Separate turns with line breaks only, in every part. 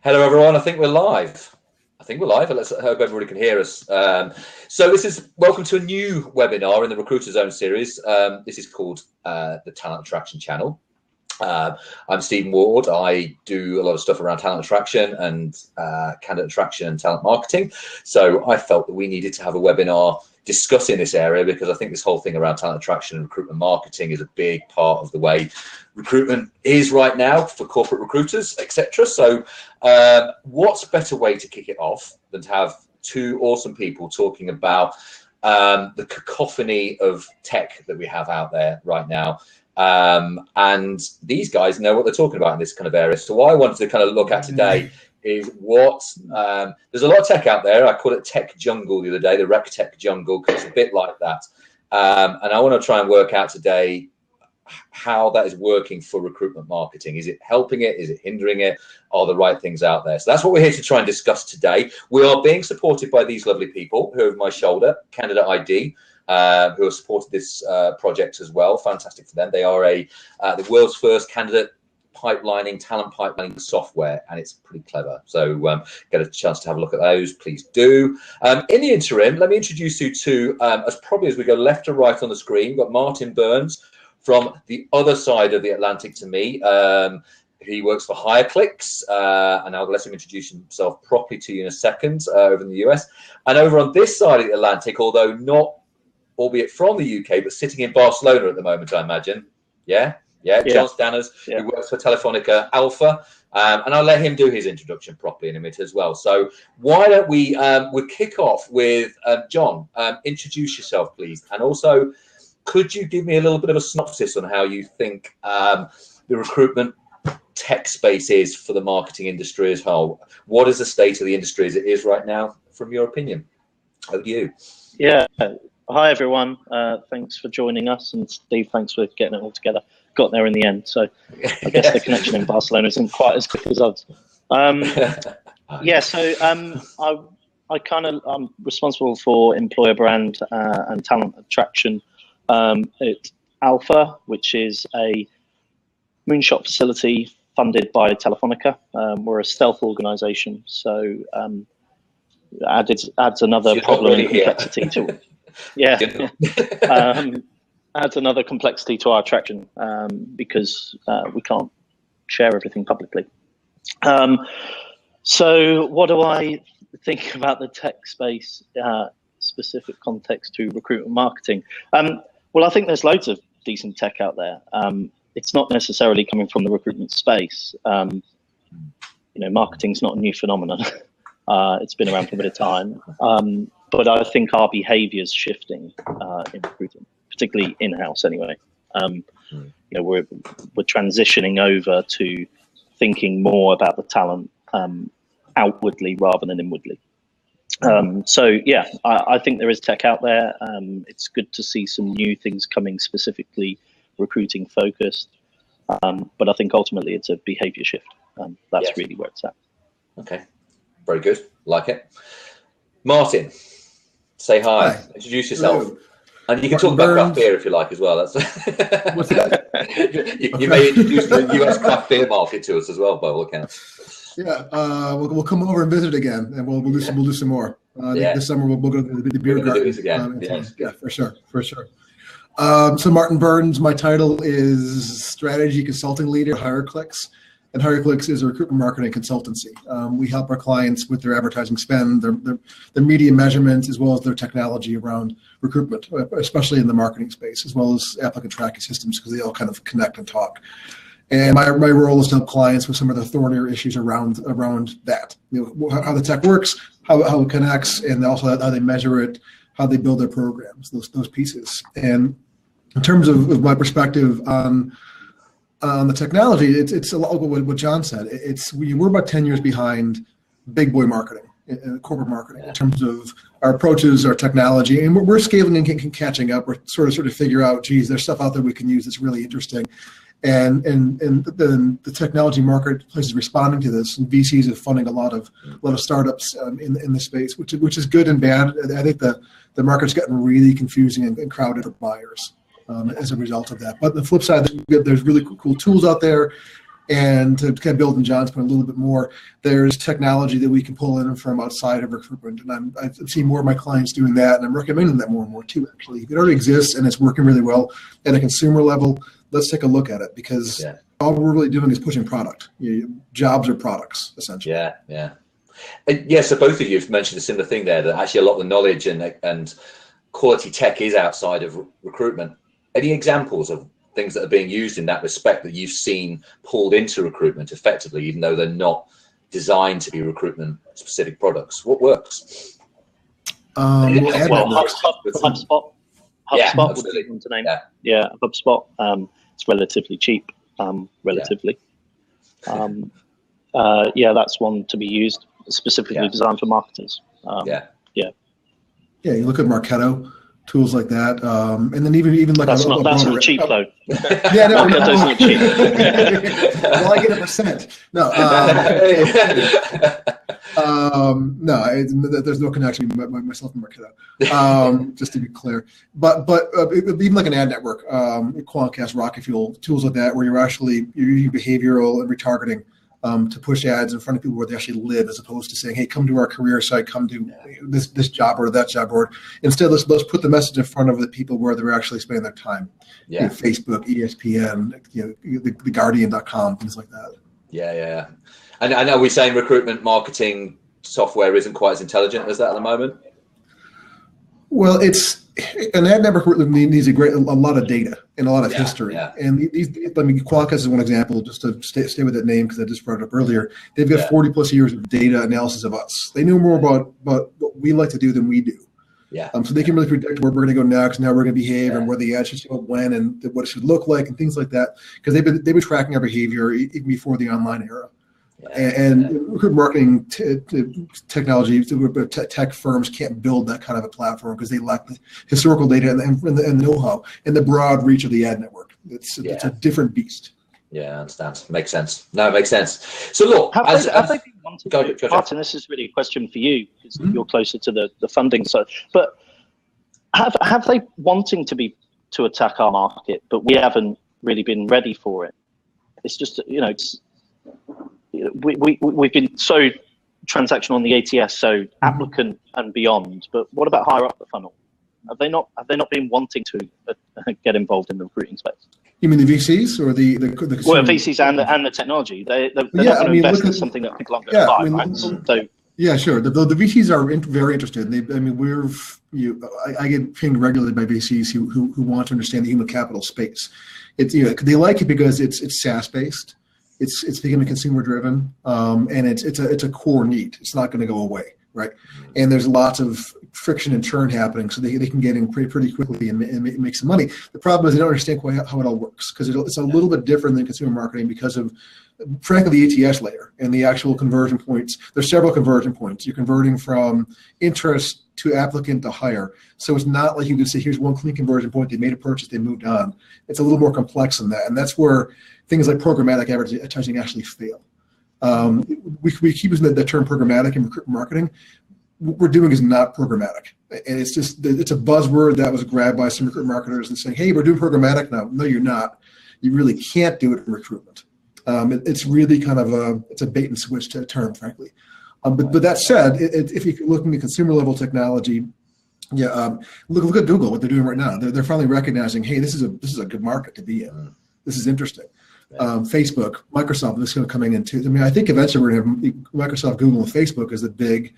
Hello, everyone. I think we're live. Let's hope everybody can hear us. So this is welcome to a new webinar in the Recruiter Zone series. This is called the Talent Attraction Channel. I'm Stephen Ward. I do a lot of stuff around talent attraction and candidate attraction and talent marketing. So I felt that we needed to have a webinar discussing this area because I think this whole thing around talent attraction and recruitment marketing is a big part of the way recruitment is right now for corporate recruiters, etc. So what's a better way to kick it off than to have two awesome people talking about the cacophony of tech that we have out there right now. And these guys know what they're talking about in this kind of area. So what I wanted to kind of look at today is what there's a lot of tech out there. I call it tech jungle the other day, the rec tech jungle, because it's a bit like that. And I want to try and work out today how that is working for recruitment marketing. Is it helping it? Is it hindering it? Are the right things out there? So that's what we're here to try and discuss today. We are being supported by these lovely people who are over my shoulder, Candidate ID, who have supported this project as well. Fantastic for them. They are the world's first candidate talent pipelining software, and it's pretty clever. So get a chance to have a look at those, please do. In the interim, let me introduce you to, as we go left to right on the screen, we've got Martin Burns from the other side of the Atlantic to me. He works for HireClicks, and I'll let him introduce himself properly to you in a second, over in the US. And over on this side of the Atlantic, although not albeit from the UK, but sitting in Barcelona at the moment, I imagine. Yeah. John Stanners, who works for Telefonica Alpha, and I'll let him do his introduction properly in a minute as well. So why don't we'll kick off with John. Introduce yourself, please, and also could you give me a little bit of a synopsis on how you think the recruitment tech space is for the marketing industry as a whole? What is the state of the industry as it is right now, from your opinion? Over to you.
Yeah. Hi, everyone. Thanks for joining us. And Steve, thanks for getting it all together. Got there in the end. So I guess the connection in Barcelona isn't quite as quick as ours. I'm responsible for employer brand and talent attraction at Alpha, which is a moonshot facility funded by Telefonica. We're a stealth organization. So adds another problem and complexity to it. Adds another complexity to our attraction because we can't share everything publicly. So what do I think about the tech space, specific context to recruitment marketing? Well, I think there's loads of decent tech out there. It's not necessarily coming from the recruitment space. Marketing's not a new phenomenon. It's been around for a bit of time. But I think our behaviour is shifting in recruitment, particularly in-house anyway. We're transitioning over to thinking more about the talent outwardly rather than inwardly. I think there is tech out there. It's good to see some new things coming, specifically recruiting focused. But I think ultimately it's a behaviour shift. That's really where it's at. Okay,
very good. Like it. Martin. Say hi. Introduce yourself.
Hello.
And you can talk about craft beer if you like as well. That's
What's that?
you may introduce the US craft beer market to us as well, by all accounts.
Yeah, we'll come over and visit again, and we'll do some more. This summer we'll go to the beer garden.
Do this again.
For sure. So Martin Burns, my title is Strategy Consulting Leader at HireClicks. And HireClicks is a recruitment marketing consultancy. We help our clients with their advertising spend, their media measurement, as well as their technology around recruitment, especially in the marketing space, as well as applicant tracking systems, because they all kind of connect and talk. And my role is to help clients with some of the thornier issues around that, how the tech works, how it connects, and also how they measure it, how they build their programs, those pieces. And in terms of my perspective on the technology, it's a lot of what John said. We're about 10 years behind big boy marketing, corporate marketing, in terms of our approaches, our technology, and we're scaling and catching up. We're sort of figure out, geez, there's stuff out there we can use that's really interesting, and the technology marketplace is responding to this, and VCs are funding a lot of startups in the space, which is good and bad. I think the market's gotten really confusing and crowded for buyers. As a result of that. But the flip side, there's really cool tools out there And to kind of build on John's point a little bit more, there's technology that we can pull in from outside of recruitment. And I've seen more of my clients doing that, and I'm recommending that more and more too, actually. If it already exists and it's working really well at a consumer level, let's take a look at it, because all we're really doing is pushing product. Jobs are products, essentially.
Yeah. And so both of you have mentioned a similar thing there, that actually a lot of the knowledge and quality tech is outside of recruitment. Any examples of things that are being used in that respect that you've seen pulled into recruitment effectively, even though they're not designed to be recruitment specific products? What works?
HubSpot. HubSpot would be one to name. Yeah, HubSpot. It's relatively cheap. Relatively. That's one to be used, specifically designed for marketers. You
look at Marketo, tools like that, and then even like
that's not cheap though.
Marketo's not cheap. Well, I get a percent. No, there's no connection between myself and Marketo. Just to be clear, but even like an ad network, Quantcast, Rocket Fuel, tools like that, where you're using behavioral and retargeting to push ads in front of people where they actually live, as opposed to saying, hey, come to our career site, come to this job board or that job board. Instead, let's put the message in front of the people where they're actually spending their time. Facebook, ESPN, the Guardian.com, things like that. And
are we saying recruitment marketing software isn't quite as intelligent as that at the moment?
Well, an ad network needs a lot of data and a lot of history. And Qualcomm is one example, just to stay with that name because I just brought it up earlier. They've got 40 plus years of data analysis of us. They know more about what we like to do than we do. So they can really predict where we're going to go next, and how we're going to behave, and where the ad should show up when, and what it should look like, and things like that. Because they've been tracking our behavior even before the online era. And recruitment marketing technology, tech firms can't build that kind of a platform because they lack the historical data and the know-how and the broad reach of the ad network. It's a different beast.
I understand. Makes sense. No, it makes sense. So look,
have they been wanting to, Martin, this is really a question for you, because you're closer to the funding side. But have they wanting to attack our market, but we haven't really been ready for it? It's just, we've been so transactional on the ATS, so applicant and beyond. But what about higher up the funnel? Have they not been wanting to get involved in the recruiting space?
You mean the VCs or the
well, VCs and the technology? They're not going to invest in something that people aren't going to buy, right?
Sure. The VCs are very interested. I get pinged regularly by VCs who want to understand the human capital space. They like it because it's SaaS based. It's becoming consumer driven, and it's a core need. It's not going to go away, right? And there's lots of friction and churn happening, so they can get in pretty quickly and make some money. The problem is they don't understand quite how it all works, because it's a little bit different than consumer marketing because of, frankly, the ATS layer and the actual conversion points. There's several conversion points. You're converting from interest to applicant to hire. So it's not like you can say, here's one clean conversion point. They made a purchase, they moved on. It's a little more complex than that. And that's where things like programmatic advertising actually fail. We keep using the term programmatic in recruitment marketing. What we're doing is not programmatic. And it's a buzzword that was grabbed by some recruitment marketers and saying, hey, we're doing programmatic now. No, you're not. You really can't do it in recruitment. It's really kind of a bait and switch term, frankly. But that said, if you're looking at consumer level technology, look at Google, what they're doing right now. They're finally recognizing, hey, this is a good market to be in. This is interesting. Facebook, Microsoft, this is coming in too. I mean, I think eventually we're going to have Microsoft, Google, and Facebook as the big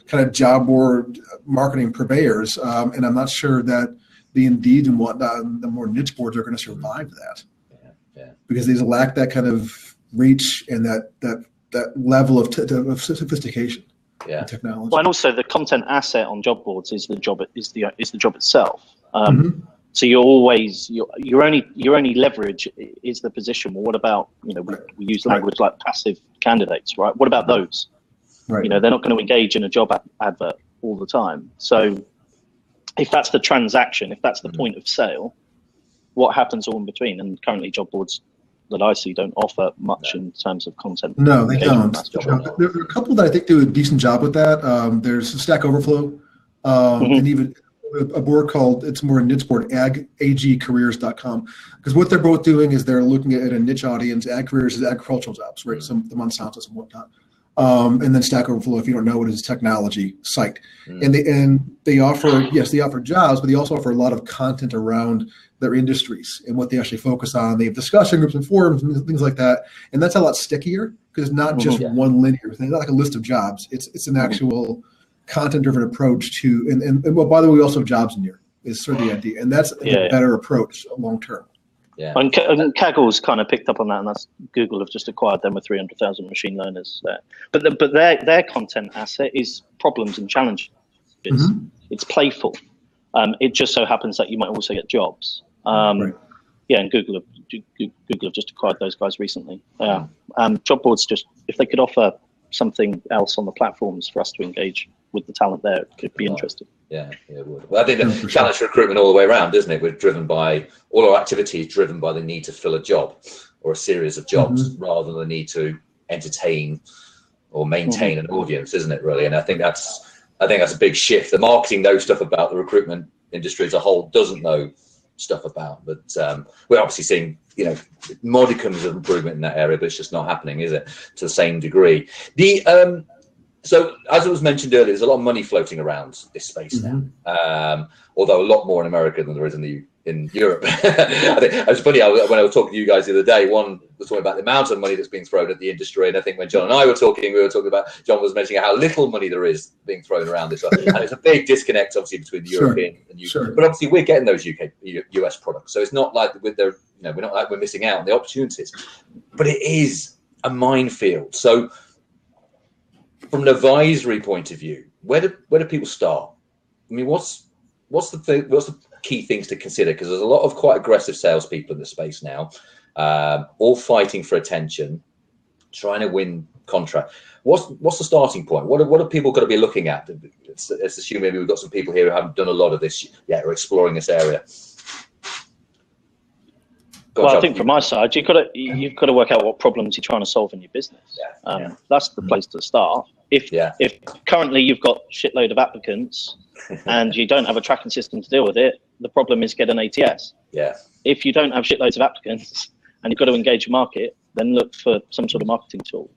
kind of job board marketing purveyors, and I'm not sure that the Indeed and whatnot, the more niche boards are going to survive that, because they lack that kind of reach and that level of sophistication. And technology.
Well, and also the content asset on job boards is the job itself. So you're always your only leverage is the position. Well, what about we use language like passive candidates, right? What about those? Right. They're not going to engage in a job advert all the time. So if that's the transaction, if that's the point of sale, what happens all in between? And currently, job boards that I see don't offer much in terms of content.
No, they don't. There are a couple that I think do a decent job with that. There's Stack Overflow, and even a board called, it's more a niche board, agcareers.com, because what they're both doing is they're looking at a niche audience. Ag careers is agricultural jobs, right? Some the Monsantos and whatnot. And then Stack Overflow, if you don't know what it is, technology site. And they offer, yes, they offer jobs, but they also offer a lot of content around their industries and what they actually focus on. They have discussion groups and forums and things like that. And that's a lot stickier because it's not just one linear thing, not like a list of jobs. It's an actual content-driven approach to, and well, by the way, we also have jobs in here is sort of the idea. And that's a better approach long-term.
Yeah. And Kaggle's kind of picked up on that, and that's Google have just acquired them with 300,000 machine learners there. But their content asset is problems and challenges. It's playful. It just so happens that you might also get jobs.
Right.
Yeah, and Google have just acquired those guys recently. Yeah. Job boards, just if they could offer something else on the platforms for us to engage with the talent there, it could be interesting.
Yeah, it would. Well, I think the challenge for recruitment all the way around, isn't it? We're driven by, all our activity is driven by the need to fill a job or a series of jobs rather than the need to entertain or maintain an audience, isn't it, really? And I think that's a big shift. The marketing knows stuff about the recruitment industry as a whole doesn't know stuff about, but we're obviously seeing, modicums of improvement in that area, but it's just not happening, is it, to the same degree? So as it was mentioned earlier, there's a lot of money floating around this space now, although a lot more in America than there is in Europe. I think it was funny when I was talking to you guys the other day. One was talking about the amount of money that's being thrown at the industry, and I think when John and I were talking, we were talking about, John was mentioning how little money there is being thrown around this, and it's a big disconnect, obviously, between the European and UK. But obviously, we're getting those US products, so it's not like we're not like we're missing out on the opportunities, but it is a minefield. So, from an advisory point of view, where do people start? I mean, what's the key things to consider? Because there's a lot of quite aggressive salespeople in the space now, all fighting for attention, trying to win contract. What's the starting point? What are people got to be looking at? Let's assume maybe we've got some people here who haven't done a lot of this yet or exploring this area.
Well, I think from my side, you've got to work out what problems you're trying to solve in your business. That's the place to start. If currently you've got a shitload of applicants and you don't have a tracking system to deal with it, the problem is get an ATS. Yeah. If you don't have shitloads of applicants and you've got to engage a market, then look for some sort of marketing tool.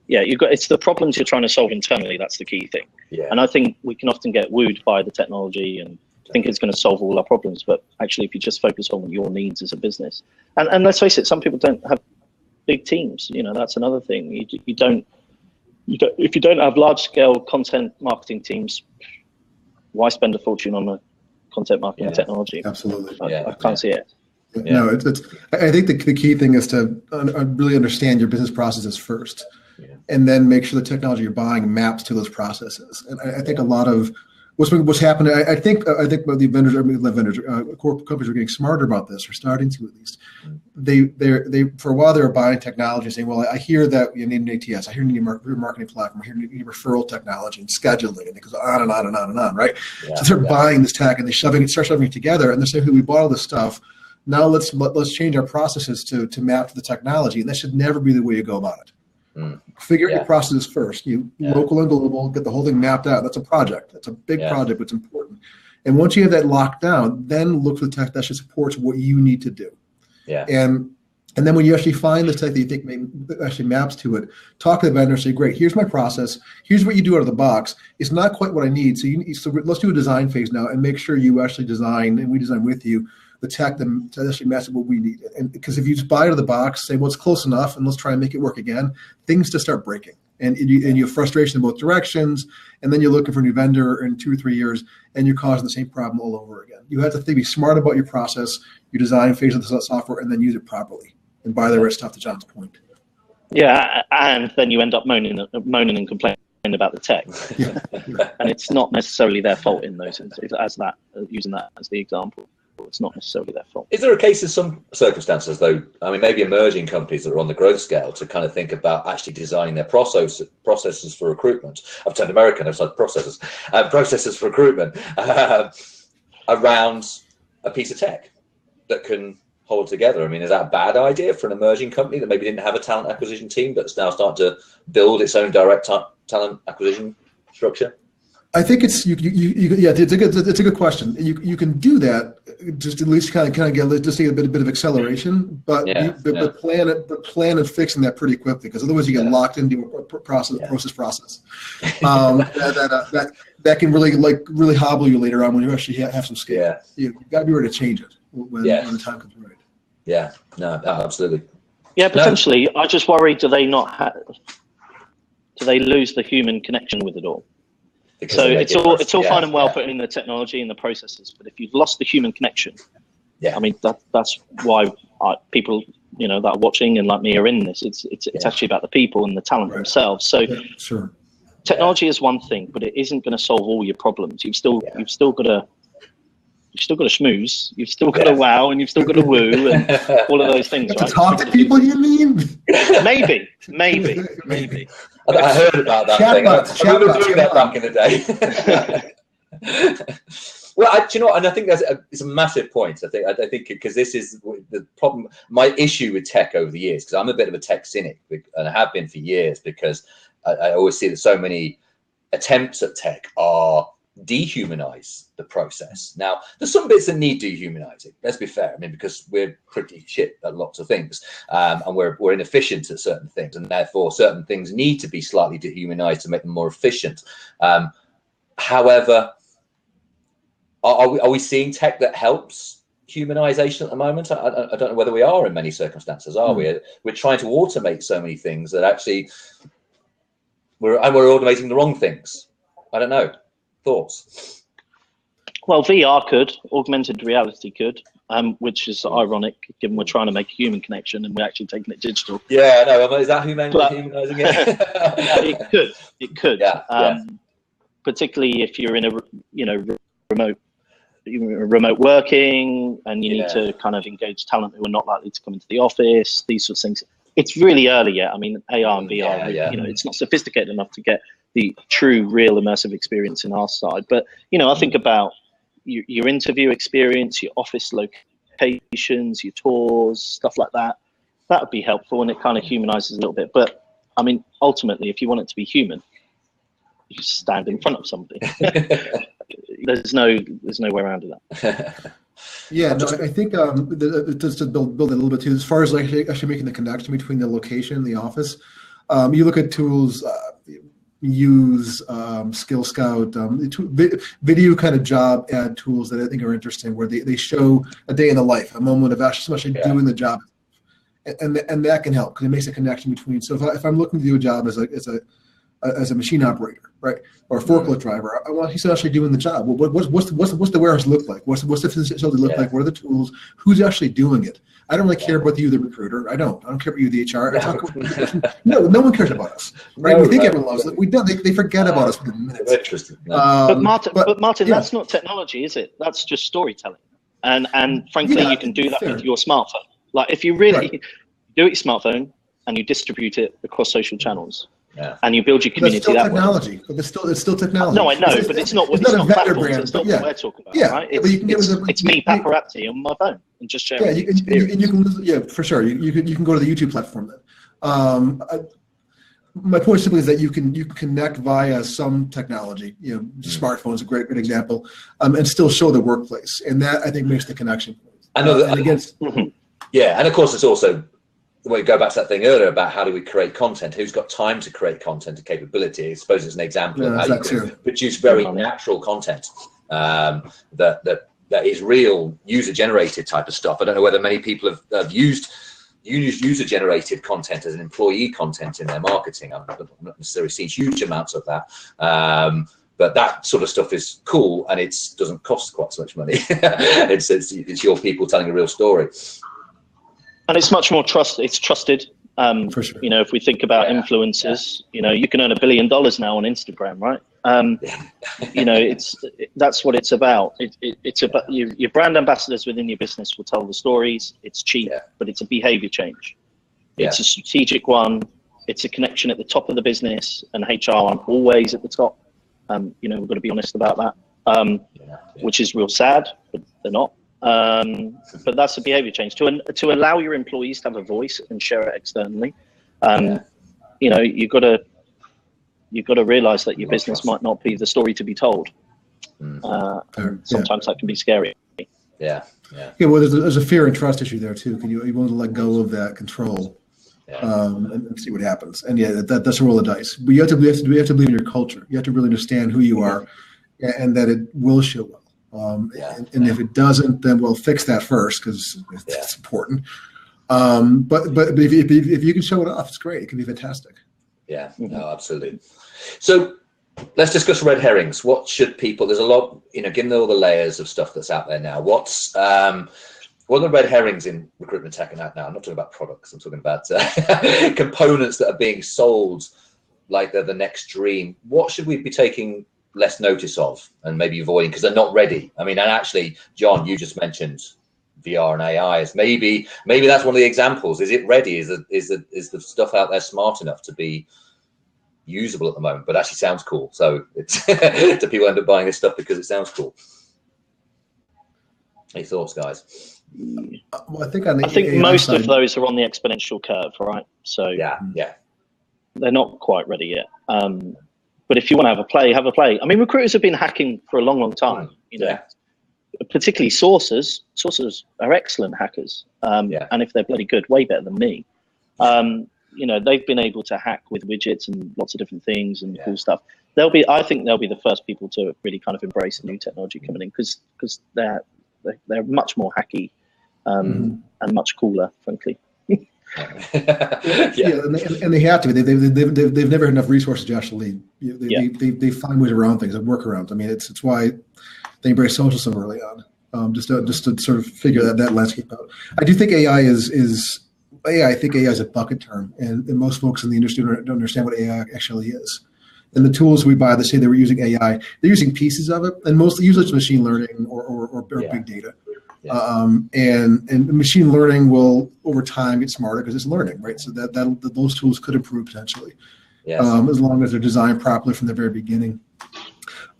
It's the problems you're trying to solve internally. That's the key thing. Yeah. And I think we can often get wooed by the technology and think it's going to solve all our problems, but actually if you just focus on your needs as a business, and let's face it, some people don't have big teams, that's another thing. If you don't have large scale content marketing teams, why spend a fortune on a content marketing technology?
Absolutely.
I can't see it.
No, I think the key thing is to really understand your business processes first, and then make sure the technology you're buying maps to those processes. And I think a lot of what's happening, I think the vendors, corporate companies are getting smarter about this, or starting to at least. They for a while they were buying technology and saying, well, I hear that you need an ATS, I hear you need a marketing platform, I hear you need referral technology and scheduling, and it goes on and on and on and on, right? So they're buying this tech and they start shoving it together, and they're saying, hey, we bought all this stuff. Now let's change our processes to map to the technology, and that should never be the way you go about it. Figure out your processes first. Local and global, get the whole thing mapped out. That's a project. That's a big project, but it's important. And once you have that locked down, then look for the tech that actually supports what you need to do. Yeah. And then when you actually find the tech that you think actually maps to it, talk to the vendor and say, great, here's my process. Here's what you do out of the box. It's not quite what I need. So let's do a design phase now and make sure you actually design, and we design with you, the tech that actually matches what we need. And because if you just buy it out of the box, say, well, it's close enough, and let's try and make it work again, things just start breaking. And you have frustration in both directions, and then you're looking for a new vendor in 2 or 3 years, and you're causing the same problem all over again. You have to be smart about your process, your design phase of the software, and then use it properly. And buy the right stuff, to John's point.
Yeah, and then you end up moaning and complaining about the tech. And it's not necessarily their fault in those instances, using that as the example. It's not necessarily their fault.
Is there a case in some circumstances, though, I mean, maybe emerging companies that are on the growth scale, to kind of think about actually designing their processes for recruitment? I've turned American, I've said processes for recruitment around a piece of tech that can hold together? I mean, is that a bad idea for an emerging company that maybe didn't have a talent acquisition team, but is now starting to build its own direct talent acquisition structure?
I think it's yeah, it's a good question. You can do that, just at least kind of get just a bit of acceleration, but plan on fixing that pretty quickly, because otherwise you get locked into a process. That can really hobble you later on when you actually have some scale.
Yeah.
You've got to be ready to change it when the time comes right.
Yeah, no, absolutely.
Yeah, potentially. I just worry, do they lose the human connection with it all? Because so it's all fine and well putting in the technology and the processes, but if you've lost the human connection, I mean that's why people that are watching and like me are in this. It's actually about the people and the talent themselves. So technology is one thing, but it isn't going to solve all your problems. You've still got to schmooze, you've still got to wow, and you've still got to woo, and all of those things.
To talk to people, you mean?
Maybe.
I heard about that thing. I remember doing that back in the day. Well, do you know what? And I think it's a massive point. I think because this is the problem. My issue with tech over the years, because I'm a bit of a tech cynic, and I have been for years, because I always see that so many attempts at tech are dehumanize the process. Now, there's some bits that need dehumanizing. Let's be fair. I mean, because we're pretty shit at lots of things, and we're inefficient at certain things, and therefore certain things need to be slightly dehumanized to make them more efficient. However, are we seeing tech that helps humanization at the moment? I don't know whether we are in many circumstances. Are we? We're trying to automate so many things that actually we're automating the wrong things. I don't know. Thoughts?
Well, VR could, augmented reality could, which is ironic given we're trying to make a human connection and we're actually taking it digital.
Yeah, no, is that humanizing it?
It could. Particularly if you're in a remote working and you need to kind of engage talent who are not likely to come into the office, these sorts of things. It's really early yet. I mean, AR and VR, it's not sophisticated enough to get the true, real immersive experience in our side. But, I think about your interview experience, your office locations, your tours, stuff like that. That would be helpful, and it kind of humanizes a little bit. But, I mean, ultimately, if you want it to be human, you stand in front of somebody. There's no way around that.
Yeah, no, I think just to build a little bit too, as far as actually making the connection between the location and the office, you look at tools, use Skill Scout, video kind of job ad tools that I think are interesting, where they show a day in the life, a moment of actually doing the job, and that can help because it makes a connection between. So if I'm looking to do a job as a machine operator, right, or a forklift driver, I want he's actually doing the job. What's the warehouse look like? What's the facility look like? What are the tools? Who's actually doing it? I don't really care about you, the recruiter. I don't care about you, the HR. No one cares about us, right? We think everyone loves it. We don't. They forget about us within minutes.
Interesting.
But Martin, that's not technology, is it? That's just storytelling. And frankly, you can do that with your smartphone. Like if you really do it your smartphone and you distribute it across social channels. Yeah. And you build your community that
technology,
way.
But it's still technology.
No, I know, but it's not what it's not platforms. It's not what we're talking about, right? It's me, Paparazzi, on my phone and just sharing.
You can for sure. You can go to the YouTube platform then. My point simply is that you can connect via some technology. Smartphone is a great example, and still show the workplace, and that I think makes the connection.
I know that. And of course it's also. We go back to that thing earlier about how do we create content? Who's got time to create content and capability? I suppose it's an example of how you can produce very natural content that is real user-generated type of stuff. I don't know whether many people have used user-generated content as an employee content in their marketing. I've not necessarily seen huge amounts of that. But that sort of stuff is cool, and it doesn't cost quite so much money. It's your people telling a real story.
And it's much more it's trusted.
For sure.
If we think about influencers, you can earn $1 billion now on Instagram, right? That's what it's about. It's about your brand ambassadors within your business will tell the stories. It's cheap, but it's a behavior change. It's a strategic one. It's a connection at the top of the business, and HR aren't always at the top. We've got to be honest about that, which is real sad, but they're not. But that's a behavior change to allow your employees to have a voice and share it externally. You've got to you've got to realize that your business might not be the story to be told. And sometimes that can be scary.
Yeah.
Well, there's a fear and trust issue there too. You want to let go of that control, and see what happens. And that's a roll of dice. But you have to believe in your culture. You have to really understand who you are, and that it will show up. And if it doesn't, then we'll fix that first, because it's important. But if you can show it off, it's great. It can be fantastic. Yeah,
no, absolutely. So let's discuss red herrings. What should people? There's a lot, given all the layers of stuff that's out there now. What are the red herrings in recruitment tech now? I'm not talking about products. I'm talking about components that are being sold like they're the next dream. What should we be taking less notice of and maybe avoiding because they're not ready? I mean, and actually, John, you just mentioned VR and AI. Is maybe that's one of the examples. Is it ready? Is the stuff out there smart enough to be usable at the moment? But actually sounds cool. So it's do people end up buying this stuff because it sounds cool? Any thoughts, guys?
Well, I think
most of those are on the exponential curve, right? So
yeah,
they're not quite ready yet. But if you want to have a play. I mean, recruiters have been hacking for a long time. Particularly sources. Sources are excellent hackers, and if they're bloody good, way better than me. They've been able to hack with widgets and lots of different things and cool stuff. I think they'll be the first people to really kind of embrace the new technology coming in because they're much more hacky and much cooler, frankly.
And they have to be. They've never had enough resources to actually. They find ways around things and workarounds. I mean, it's why they embrace social so early on, just to sort of figure that landscape out. I do think AI is AI. I think AI is a bucket term, and most folks in the industry don't understand what AI actually is. And the tools we buy, they say they were using AI. They're using pieces of it, and usually it's machine learning or big data. And machine learning will over time get smarter because it's learning, right? So that those tools could improve potentially, as long as they're designed properly from the very beginning.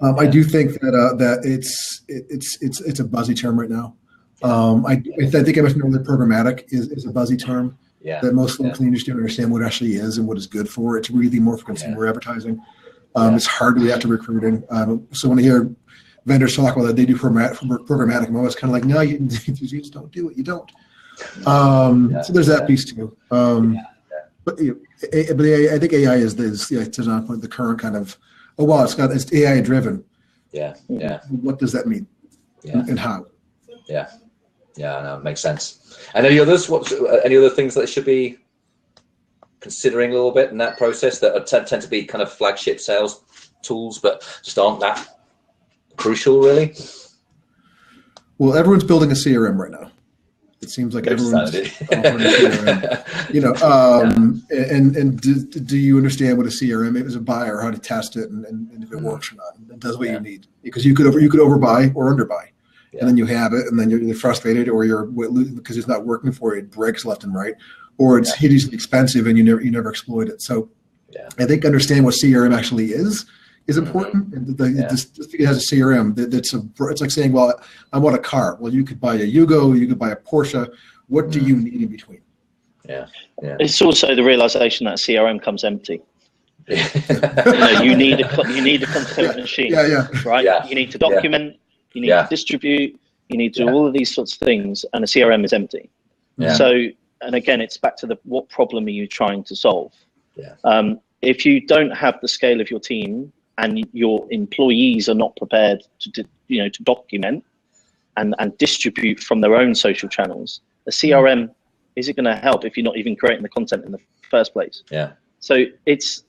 I do think that it's a buzzy term right now. I think I mentioned earlier, programmatic is a buzzy term that most folks in the industry don't understand what it actually is and what it's good for. It's really more for consumer advertising. It's hard to react to recruiting. So when I hear vendors talk about that they do programmatic, I'm always kind of like, no, you just don't do it. You don't. So there's that piece too. But I think AI is to John's point, the current kind of, it's AI driven. What does that mean? And how? No, it makes sense. And any others? Any other things that should be considering a little bit in that process that tend to be kind of flagship sales tools, but just aren't that crucial, really? Well, everyone's building a CRM right now. It seems like everyone's offering a CRM. And do you understand what a CRM is? As a buyer, how to test it and if it works or not, and does what you need? Because you could overbuy or underbuy, and then you have it, and then you're frustrated, or you're because it's not working for you. It breaks left and right, or it's hideously expensive and you never exploit it. So, I think understand what CRM actually is important. Just because it has a CRM, it's like saying, well, I want a car. Well, you could buy a Yugo, you could buy a Porsche. What do you need in between?
It's also the realization that CRM comes empty. You need a content machine, right? You need to document, you need to distribute, you need to do all of these sorts of things, and a CRM is empty. So, and again, it's back to what problem are you trying to solve? If you don't have the scale of your team and your employees are not prepared to document and distribute from their own social channels, a CRM isn't going to help if you're not even creating the content in the first place. So it's,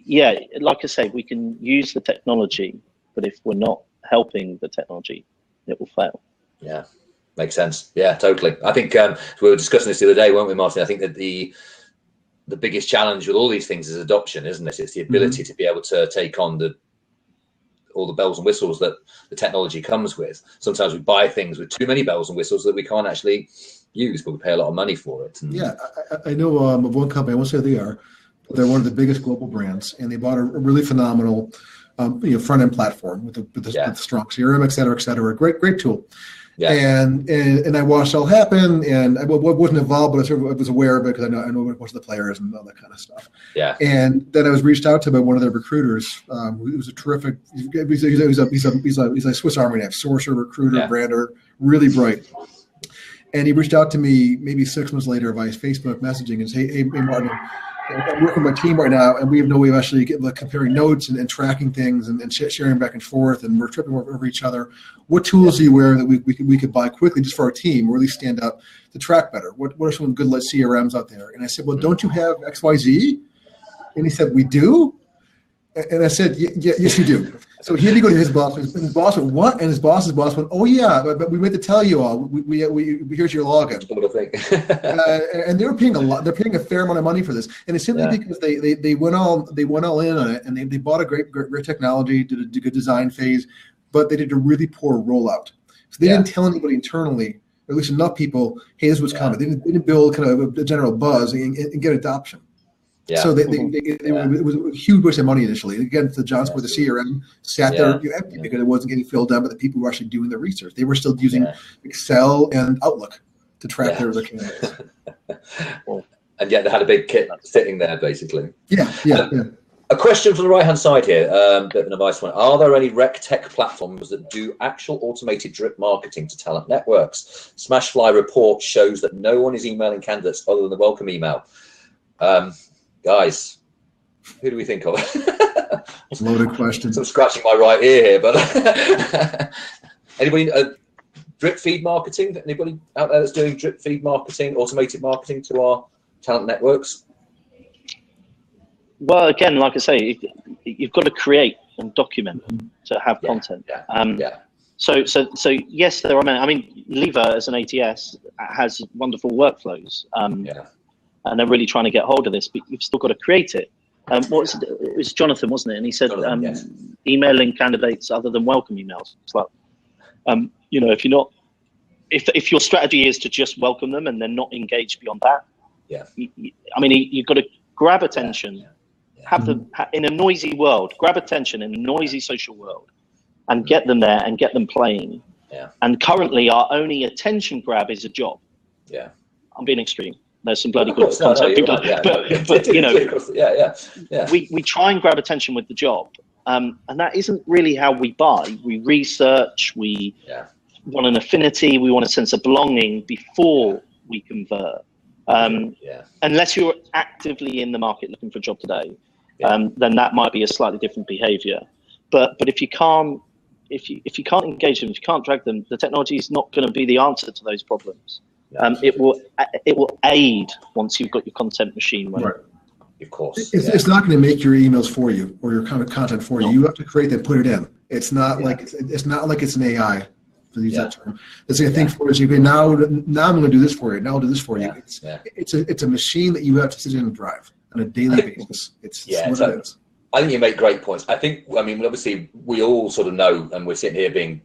like I say, we can use the technology, but if we're not helping the technology, it will fail.
Makes sense. Totally. I think we were discussing this the other day, weren't we, Martin? I think that the biggest challenge with all these things is adoption, isn't it? It's the ability to be able to take on all the bells and whistles that the technology comes with. Sometimes we buy things with too many bells and whistles that we can't actually use, but we pay a lot of money for it.
I know of one company, I won't say who they are, but they're one of the biggest global brands, and they bought a really phenomenal front-end platform with the strong CRM, et cetera, et cetera. Great tool. And I watched it all happen, and I wasn't involved, but I was aware of it because I know most of the players and all that kind of stuff.
Yeah.
And then I was reached out to by one of their recruiters. He was a terrific. He's a Swiss Army knife, sourcer, recruiter, brander, really bright. And he reached out to me maybe 6 months later via Facebook messaging and said, "Hey, Martin, I'm working with my team right now, and we have no way of actually comparing notes and tracking things and sharing back and forth, and we're tripping over each other. What tools are you aware that we could buy quickly just for our team, or at least stand up to track better? What are some good CRMs out there?" And I said, "Well, don't you have XYZ?" And he said, "We do." And I said, "Yes, you do." So he had to go to his boss. And his boss went, "What?" And his boss's boss went, "Oh yeah, but we meant to tell you all. We here's your login." And they were paying a lot. They're paying a fair amount of money for this, and it's simply because they went all in on it, and they bought a great technology, did a good design phase, but they did a really poor rollout. So they didn't tell anybody internally, or at least enough people, "Hey, this was coming." They didn't build kind of a general buzz and get adoption. Yeah. So it was a huge waste of money initially. Again, to John's point, the CRM sat there empty because it wasn't getting filled up, but the people who were actually doing the research, they were still using Excel and Outlook to track their candidates.
And yet they had a big kit sitting there, basically.
Yeah.
A question from the right-hand side here, bit of an advice one. Are there any rec tech platforms that do actual automated drip marketing to talent networks? Smashfly report shows that no one is emailing candidates other than the welcome email. Guys, who do we think of?
Loaded question.
I'm scratching my right ear here, but anybody? Drip feed marketing? Anybody out there that's doing drip feed marketing, automated marketing to our talent networks?
Well, again, like I say, you've got to create and document to have content. So yes, there are many. I mean, Lever as an ATS has wonderful workflows. And they're really trying to get hold of this, but you've still got to create it. It was Jonathan, wasn't it? And he said, emailing candidates other than welcome emails. It's like, if your strategy is to just welcome them and then not engage beyond that, you've got to grab attention, have them in a noisy world, grab attention in a noisy social world, and get them there and get them playing. Yeah. And currently, our only attention grab is a job. Yeah, I'm being extreme. There's some bloody good content, we try and grab attention with the job, and that isn't really how we buy. We research, we want an affinity, we want a sense of belonging before we convert. Unless you're actively in the market looking for a job today, then that might be a slightly different behavior. But if you can't engage them, if you can't drag them, the technology is not going to be the answer to those problems. It will aid once you've got your content machine running. Right.
Of course,
it's not going to make your emails for you or your kind of content for you. You have to create that, put it in. It's not like it's not like it's an AI. To use that term, it's a thing for you. Now I'm going to do this for you. Now I'll do this for you. It's a machine that you have to sit in and drive on a daily basis. It's what it is.
I think you make great points. Obviously we all sort of know, and we're sitting here being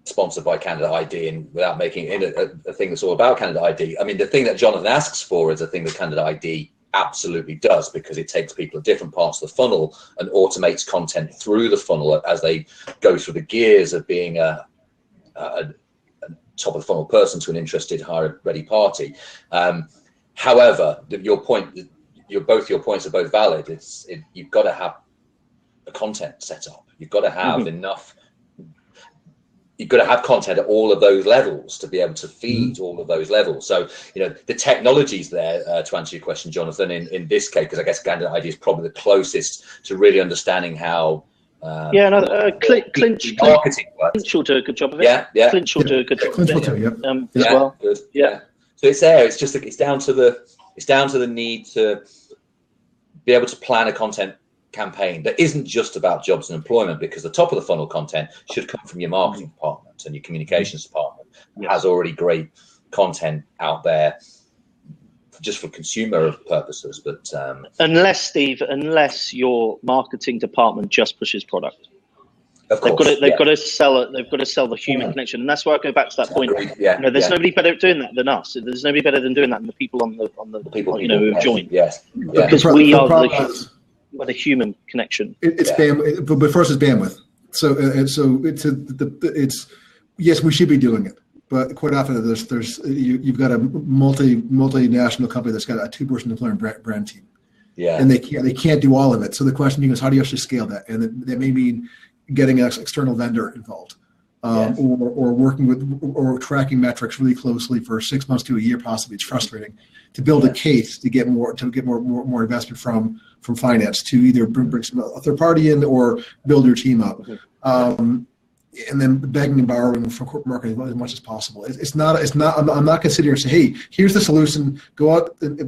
sponsored by Candidate ID, and without making it a thing that's all about Candidate ID. I mean, the thing that Jonathan asks for is a thing that Candidate ID absolutely does, because it takes people at different parts of the funnel and automates content through the funnel as they go through the gears of being a top of the funnel person to an interested, hire ready party. However, your points are both valid. You've got to have a content set up. You've got to have enough. You've got to have content at all of those levels to be able to feed all of those levels. So, the technology's there to answer your question, Jonathan, in this case, because I guess Candidate ID is probably the closest to really understanding how
Clinch will do a good job of it. Clinch will do a good job of it as well.
Good. So it's there. It's just it's down to the need to be able to plan a content campaign that isn't just about jobs and employment, because the top of the funnel content should come from your marketing department, and your communications department has already great content out there just for consumer purposes. But unless your marketing department just pushes product, of course, they've got to sell the human connection, and that's why I go back to that point. There's nobody better at doing that than us. There's nobody better than doing that than the people on the people who have joined. Because we are the human connection.
It's bandwidth, but first it's bandwidth. So Yes, we should be doing it, but quite often you've got a multinational company that's got a 2-person employment brand team, and they can't do all of it. So the question is, how do you actually scale that? And that may mean getting an external vendor involved, or working with or tracking metrics really closely for 6 months to a year. Possibly, it's frustrating to build a case to get more investment from finance to either bring a third party in or build your team up. And then begging and borrowing from corporate marketing as much as possible. It's not. I'm not considering say, hey, here's the solution. Go out when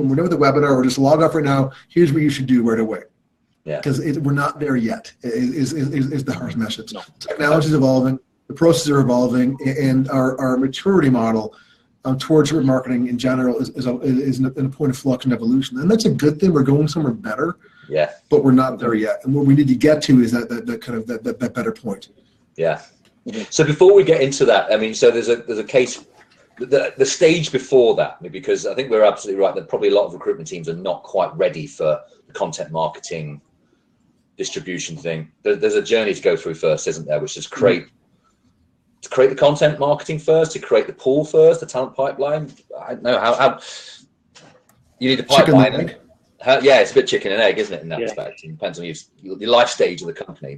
we're done with the webinar, or just log off right now. Here's what you should do right away. Because we're not there yet. Is the harsh message. No. Technology is evolving. The processes are evolving, and our maturity model towards marketing in general is in a point of flux and evolution, and that's a good thing. We're going somewhere better. Yeah. But we're not there yet, and what we need to get to is that kind of that better point. Yeah.
So before we get into that, I mean, so there's a case, the stage before that, because I think we're absolutely right that probably a lot of recruitment teams are not quite ready for the content marketing distribution thing. There's a journey to go through first, isn't there? Which is create the content marketing first, to create the pool first, the talent pipeline. I don't know how you need a pipeline. It's a bit chicken and egg, isn't it? In that respect, it depends on your life stage of the company.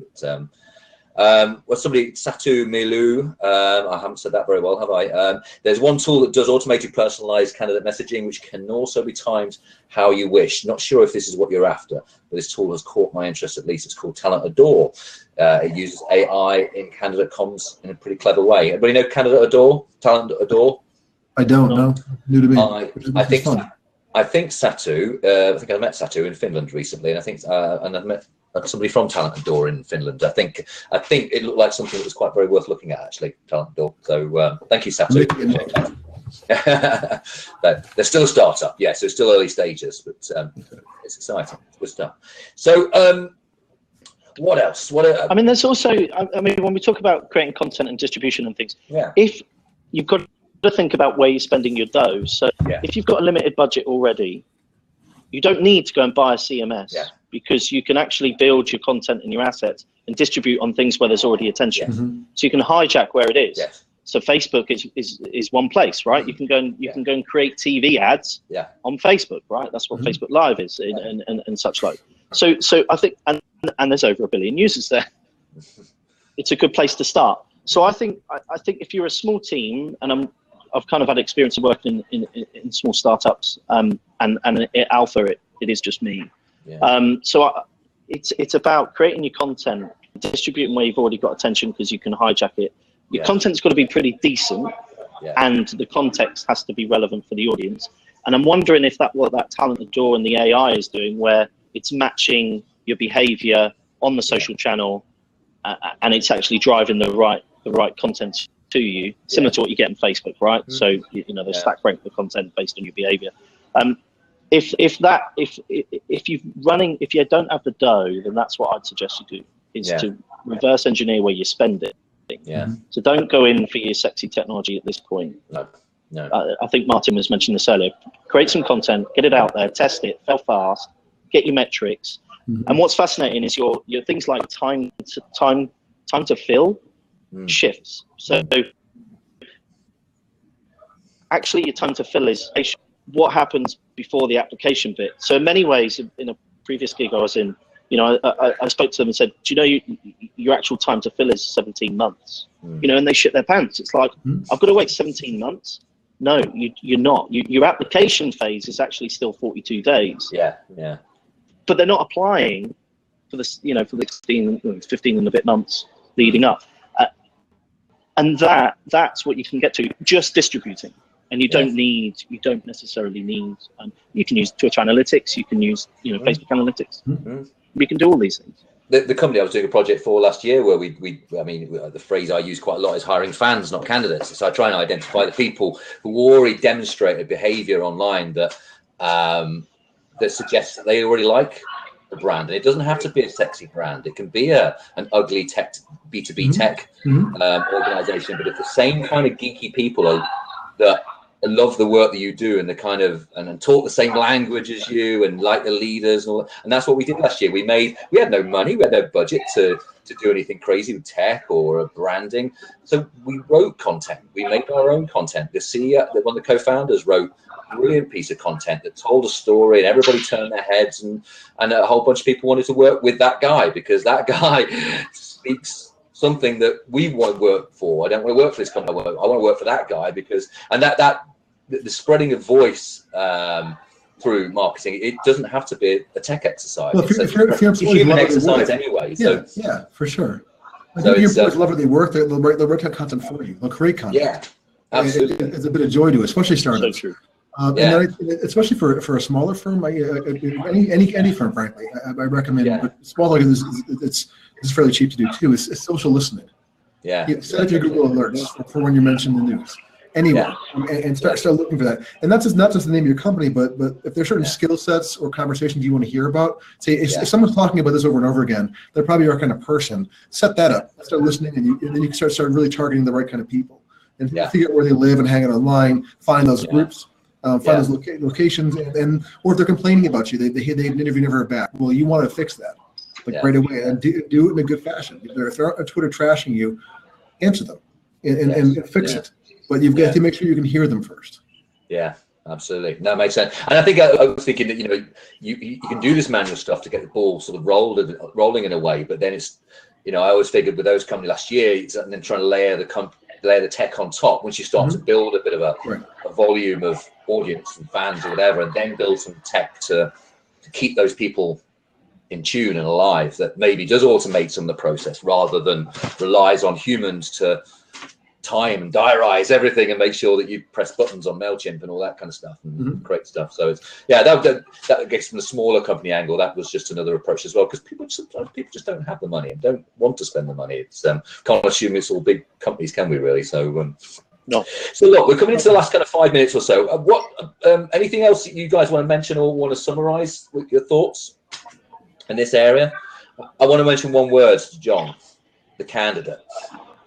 But somebody, Satu Milu, I haven't said that very well, have I? There's one tool that does automated personalized candidate messaging, which can also be timed how you wish. Not sure if this is what you're after, but this tool has caught my interest at least. It's called Talent Adore. It uses AI in candidate comms in a pretty clever way. Everybody know Candidate Adore? Talent Adore?
I don't know. New to me.
I think Satu, I think I met Satu in Finland recently, and I think and I've met somebody from Talent Adore in Finland. I think it looked like something that was quite very worth looking at, actually, Talent Adore. So thank you, Satu. They're still a startup, so it's still early stages, but it's exciting. It's good stuff. So what else?
I mean, there's also, when we talk about creating content and distribution and things, if you've got to think about where you're spending your dough. So if you've got a limited budget already, you don't need to go and buy a CMS because you can actually build your content and your assets and distribute on things where there's already attention. So you can hijack where it is. So Facebook is one place, right? You can go and create TV ads on Facebook, right? That's what Facebook Live is and such like. So I think and there's over 1 billion users there. It's a good place to start. So I think if you're a small team, and I've kind of had experience of working in small startups, and at Alpha it is just me. It's about creating your content, distributing where you've already got attention because you can hijack it. Your content's got to be pretty decent, and the context has to be relevant for the audience. And I'm wondering if what that Talent Adore and the AI is doing, where it's matching your behavior on the social channel, and it's actually driving the right content to you, similar to what you get on Facebook, right? So they stack rank the content based on your behavior. If you don't have the dough, then that's what I'd suggest you do, is to reverse engineer where you spend it. So don't go in for your sexy technology at this point. No. I think Martin was mentioning this earlier. Create some content, get it out there, test it, fail fast, get your metrics. And what's fascinating is your things like time to fill shifts. So actually your time to fill is what happens before the application bit. So in many ways, in a previous gig I was in, I spoke to them and said, do you know your actual time to fill is 17 months? And they shit their pants. It's like, I've got to wait 17 months. No, you're not. Your application phase is actually still 42 days. But they're not applying for the, for the 15 and a bit months leading up. And that's what you can get to, just distributing. And you don't necessarily need, you can use Twitter analytics, you can use, Facebook analytics. You can do all these things.
The company I was doing a project for last year where the phrase I use quite a lot is hiring fans, not candidates. So I try and identify the people who already demonstrate a behavior online that suggests that they already like the brand. And it doesn't have to be a sexy brand. It can be an ugly tech, B2B tech organization. But if the same kind of geeky people that love the work that you do and the kind of and talk the same language as you and like the leaders and all that. And that's what we did last year. We had no money, we had no budget to do anything crazy with tech or branding. So we wrote content. We made our own content. The CEO, one of the co-founders, wrote a brilliant piece of content that told a story, and everybody turned their heads, and a whole bunch of people wanted to work with that guy because that guy speaks something that we want to work for. I don't want to work for this company. I want to work for that guy because, and that the spreading of voice through marketing, it doesn't have to be a tech exercise.
Well,
it's a human exercise anyway. So
yeah, for sure. I
so
think your employees love where they work. They'll write content for you. They'll create content.
Yeah, absolutely.
It's a bit of joy to it, especially startups.
So true.
And then especially for a smaller firm, any firm, frankly, I recommend.
Yeah.
But smaller, it's fairly cheap to do too. It's social listening.
Yeah.
Set up your Google alerts for when you're mentioned in the news. Anyway, and start looking for that. And that's not just the name of your company, but if there's certain skill sets or conversations you want to hear about, say if someone's talking about this over and over again, they're probably your kind of person. Set that up. Start listening, and then you can start really targeting the right kind of people and figure out where they live and hang it online. Find those groups. Find those locations, and or if they're complaining about you, they interview never heard back. Well, you want to fix that right away, and do it in a good fashion. If they're on Twitter trashing you, answer them and fix it. But you've got to make sure you can hear them first. Yeah,
absolutely. No, it makes sense. And I think I was thinking that you can do this manual stuff to get the ball sort of rolling in a way, but then it's I always figured with those companies last year, and then trying to layer the tech on top. Once you start to build a bit of a volume of audience and fans or whatever, and then build some tech to keep those people in tune and alive, that maybe does automate some of the process rather than relies on humans to time and diarize everything and make sure that you press buttons on MailChimp and all that kind of stuff and create stuff. So it's that gets from the smaller company angle. That was just another approach as well, because sometimes people just don't have the money and don't want to spend the money. It's can't assume it's all big companies, can we really? So
no.
So look, we're coming into the last kind of 5 minutes or so. What anything else that you guys want to mention or want to summarize with your thoughts in this area? I want to mention one word, John, the candidate.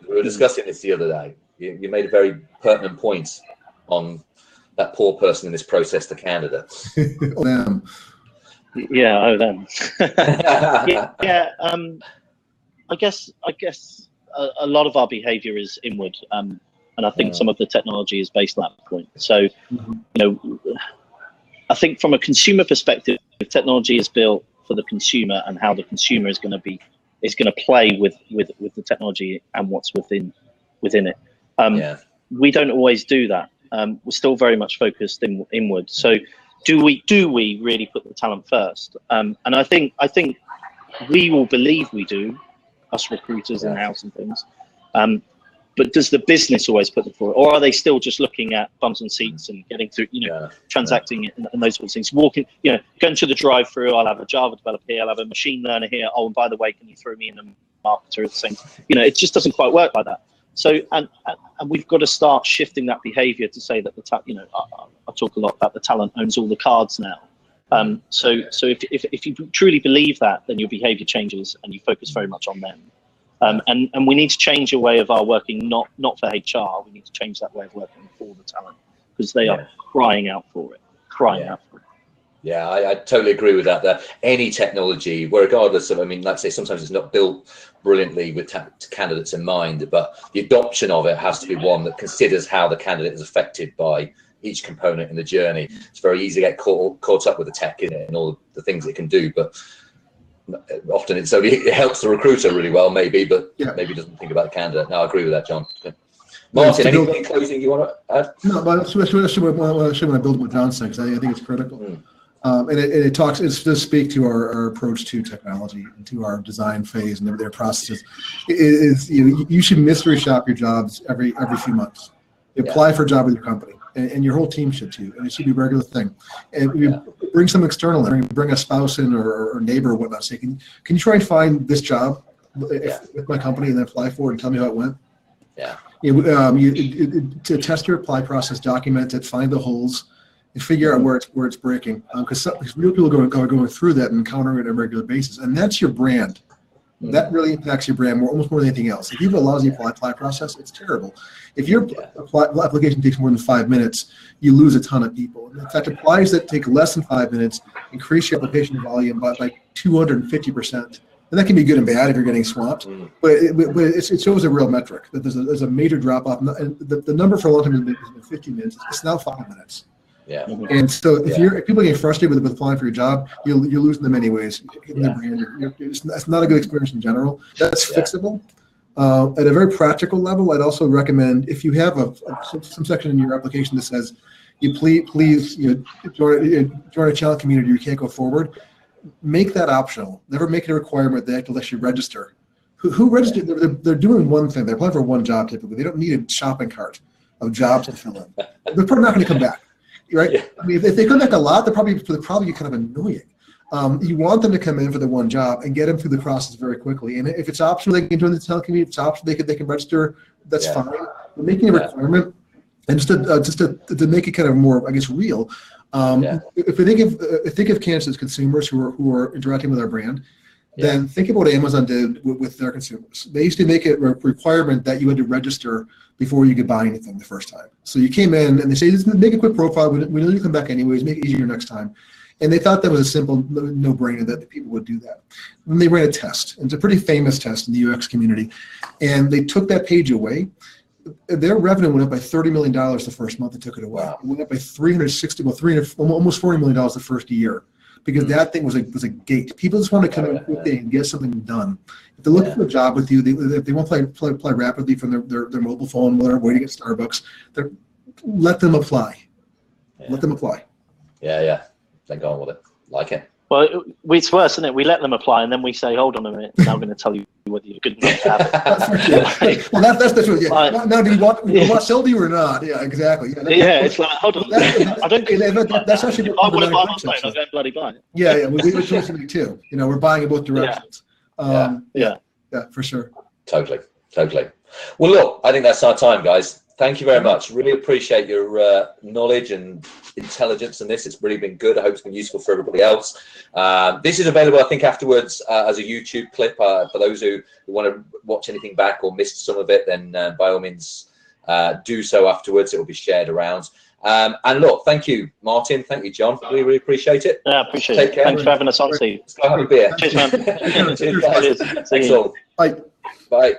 We were discussing this the other day. You made a very pertinent point on that poor person in this process, the candidate.
Them.
Yeah, them. I guess a lot of our behavior is inward, and I think some of the technology is based on that point. So, I think from a consumer perspective, technology is built for the consumer and how the consumer is going to play with the technology and what's within it. We don't always do that. We're still very much focused inward. So do we really put the talent first? And I think we will believe we do, us recruiters in-house and things. But does the business always put them forward, or are they still just looking at bums and seats and getting through, transacting and those sorts of things? Walking, going to the drive-through. I'll have a Java developer here. I'll have a machine learner here. Oh, and by the way, can you throw me in a marketer at the same time? It just doesn't quite work like that. So, and we've got to start shifting that behaviour to say that I talk a lot about the talent owns all the cards now. So if you truly believe that, then your behaviour changes and you focus very much on them. And we need to change a way of our working, not for HR. We need to change that way of working for the talent, because they are crying out for it. Yeah,
I totally agree with that. That any technology, regardless of, like say, sometimes it's not built brilliantly with candidates in mind, but the adoption of it has to be one that considers how the candidate is affected by each component in the journey. It's very easy to get caught up with the tech in it and all the things it can do, but often it helps the recruiter really well, maybe, but maybe doesn't think about the candidate. No, I agree with that, John. Martin, anything closing you want to add?
No, but especially when I build what John said, because I think it's critical. And it does speak to our approach to technology and to our design phase and their processes. You should mystery shop your jobs every few months. You apply for a job with your company, and your whole team should too, and it should be a regular thing. And you bring some external in, bring a spouse in or neighbor or whatnot. Say, can you try and find this job with my company and then apply for it and tell me how it went? To test your apply process, document it, find the holes, and figure out where it's breaking. Because real people are going through that and encountering it on a regular basis, and that's your brand. That really impacts your brand almost more than anything else. If you have a lousy apply process, it's terrible. If your application takes more than 5 minutes, you lose a ton of people. In fact, applies that take less than 5 minutes increase your application volume by 250%. And that can be good and bad if you're getting swamped, but it shows a real metric that there's a major drop off. And the number for a long time has been 15 minutes. It's now 5 minutes.
Yeah.
And so if people get frustrated with applying for your job, you're losing them anyways. Hitting their brand, that's not a good experience in general. That's fixable. At a very practical level, I'd also recommend if you have some section in your application that says, "You please join a channel community, you can't go forward." Make that optional. Never make it a requirement that unless you register. Who registered? They're doing one thing. They're applying for one job typically. They don't need a shopping cart of jobs to fill in. They're probably not going to come back. Right? Yeah. I mean, if they come back a lot, they're probably kind of annoying. You want them to come in for the one job and get them through the process very quickly. And if it's optional, they can join the telecommunity. If it's optional, they can register. That's fine. But making a requirement, and just to make it kind of more, I guess, real. If we think of candidates as consumers who are interacting with our brand, then think about what Amazon did with their consumers. They used to make it a requirement that you had to register before you could buy anything the first time. So you came in and they say, make a quick profile. We know you come back anyways. Make it easier next time. And they thought that was a simple no-brainer that people would do that. And they ran a test. It's a pretty famous test in the UX community. And they took that page away. Their revenue went up by $30 million the first month they took it away. It went up by almost $40 million the first year. Because that thing was a gate. People just want to come in quickly and get something done. If they're looking for a job with you, if they want to apply rapidly from their mobile phone while they're waiting at Starbucks, let them apply. Let them apply.
Yeah. Then go on with it. Like it.
Well, it's worse, isn't it? We let them apply, and then we say, "Hold on a minute, now I'm going to tell you whether you're good enough to have it."
Well, that's the truth. Yeah. Now, do you want to sell to you or not? Yeah, exactly.
Yeah, it's like, hold on. I don't.
That's actually
what I want to buy my phone. I'll go and bloody buy it.
Yeah. We do choice to make too. We're buying in both directions. Yeah, for sure.
Totally. Well, look, I think that's our time, guys. Thank you very much. Really appreciate your knowledge and intelligence in this. It's really been good. I hope it's been useful for everybody else. This is available, I think, afterwards as a YouTube clip. For those who want to watch anything back or missed some of it, then by all means do so afterwards. It will be shared around. And look, thank you, Martin. Thank you, John. Really appreciate it.
Yeah, appreciate it. Take care. Thanks for having us on, Steve.
Let's go have a beer.
Cheers, man.
Cheers, guys. Thanks all.
Bye.
Bye.